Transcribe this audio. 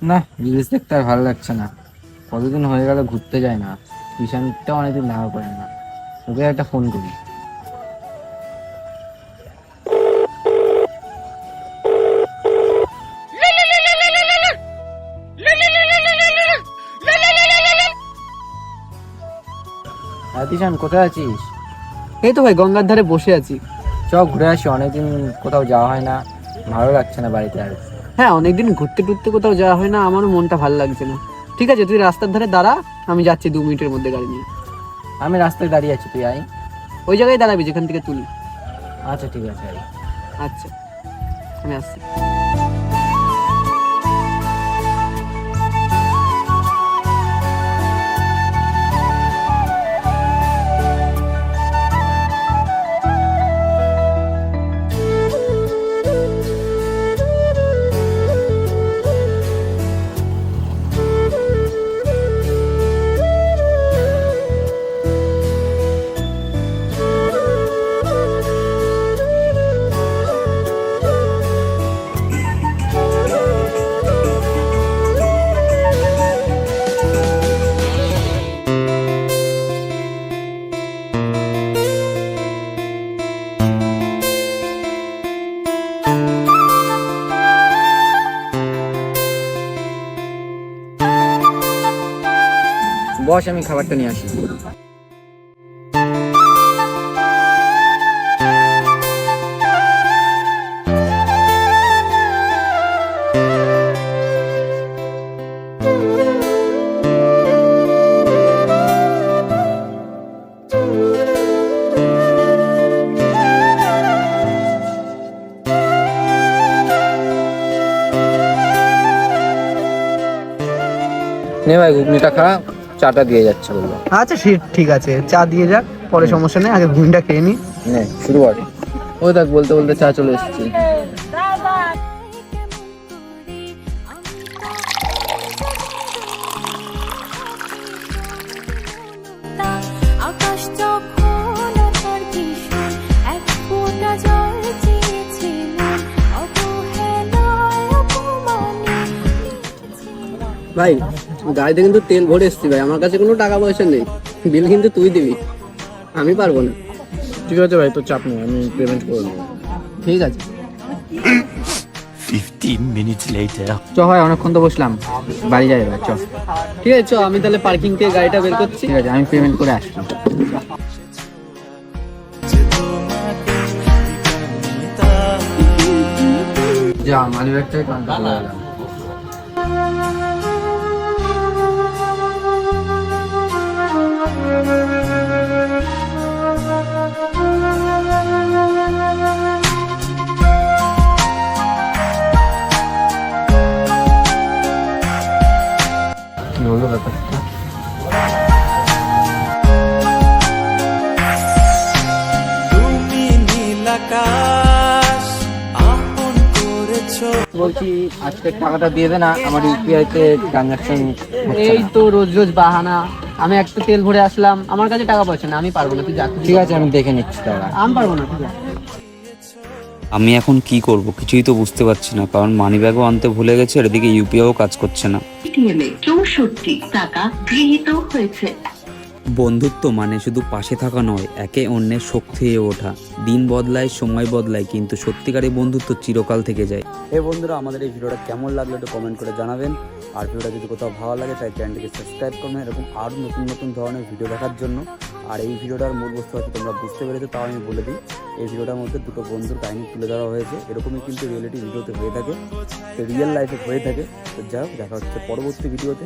না, রিলস দেখতে আর ভালো লাগছে না। কতদিন হয়ে গেল ঘুরতে যায় না। কিষানটা অনেকদিন দেখা করে না। ওকে একটা ফোন করি। হ্যাঁ কিষান, কোথায় আছিস? এই তো ভাই গঙ্গার ধারে বসে আছি। চ ঘুরে আসি, অনেকদিন কোথাও যাওয়া হয় না। ভালো লাগছে না বাড়িতে আর। হ্যাঁ, অনেকদিন ঘুরতে টুরতে কোথাও যাওয়া হয় না, আমারও মনটা ভালো লাগছে না। ঠিক আছে, তুই রাস্তার ধারে দাঁড়া, আমি যাচ্ছি 2 মিনিটের মধ্যে গাড়ি নিয়ে। আমি রাস্তায় দাঁড়িয়ে আছি, তুই আয়। ওই জায়গায় দাঁড়াবি যেখান থেকে তুলি। আচ্ছা ঠিক আছে, আয়। আচ্ছা, আমি আসছি। বস, আমি খাবারটা নিয়ে আসি। নে ভাই, ঘুগনিটা খা, চাটা দিয়ে যাচ্ছে বললো। আচ্ছা ঠিক আছে, চা দিয়ে যাক, পরে সমস্যা নেই, আগে ঘুমটা খেয়ে নি। নে শুরু কর। ওই দেখ, বলতে বলতে চা চলে এসেছি। ভাই, গাড়িতে কিন্তু তেল ভরে এসছি ভাই, আমার কাছে কোনো টাকা পয়সা নেই, বিল কিন্তু তুই দিবি, আমি পারবো না। ঠিক আছে ভাই, তোর চাপ নেই, আমি পেমেন্ট করে দেবো। ঠিক আছে। 15 minutes later. চ হয়, অনেকক্ষণ তো বসলাম, বাড়ি যাই এবার, চ। ঠিক আছে, চ, আমি তাহলে পার্কিং থেকে গাড়িটা বের করছি। ঠিক আছে, আমি পেমেন্ট করে আসছি। যা, মানি ব্যাগটাই কাউন্টার করে এলাম। কি হলো ব্যাপারটা? বলছি, আজকে টাকাটা দিয়ে দে না, আমার ইউপিআই তে ট্রানজাকশন। এই তো রোজ রোজ বাহানা, আমি একটা তেল ভরে আসলাম, আমার কাছে টাকা পয়সা না, আমি পারবো না, তুই যা। ঠিক আছে, আমি দেখে নিচ্ছি টাকা। আমি পারবো না, ঠিক আছে। আমি এখন কি করব কিছুই তো বুঝতে পারছি না, কারণ মানিব্যাগও আনতে ভুলে গেছে, আর এদিকে ইউপিআইও কাজ করছে না। 64 টাকা গৃহীত হয়েছে। বন্ধুত্ব মানে শুধু পাশে থাকা নয়, একে অন্যের শক্তি হয়ে ওঠা। দিন বদলায়, সময় বদলায়, কিন্তু সত্যিকারের বন্ধুত্ব চিরকাল থেকে যায়। বন্ধুরা, আমাদের এই ভিডিওটা কেমন লাগলো একটু কমেন্ট করে জানাবেন। আর ভিডিওটা যদি কোথাও ভালো লাগে তাই চ্যানেলটিকে সাবস্ক্রাইব করবেন এরকম আরও নতুন নতুন ধরনের ভিডিও দেখার জন্য। আর এই ভিডিওটার মূল বস্তু হয়তো তোমরা বুঝতে পেরেছো, তাও আমি বলে দিই, এই ভিডিওটার মধ্যে দুটো বন্ধুর কাহিনী তুলে ধরা হয়েছে। এরকমই কিন্তু রিয়েলিটি ভিডিওতে হয়ে থাকে, রিয়েল লাইফে হয়ে থাকে। তো যাই হোক, দেখা হচ্ছে পরবর্তী ভিডিওতে।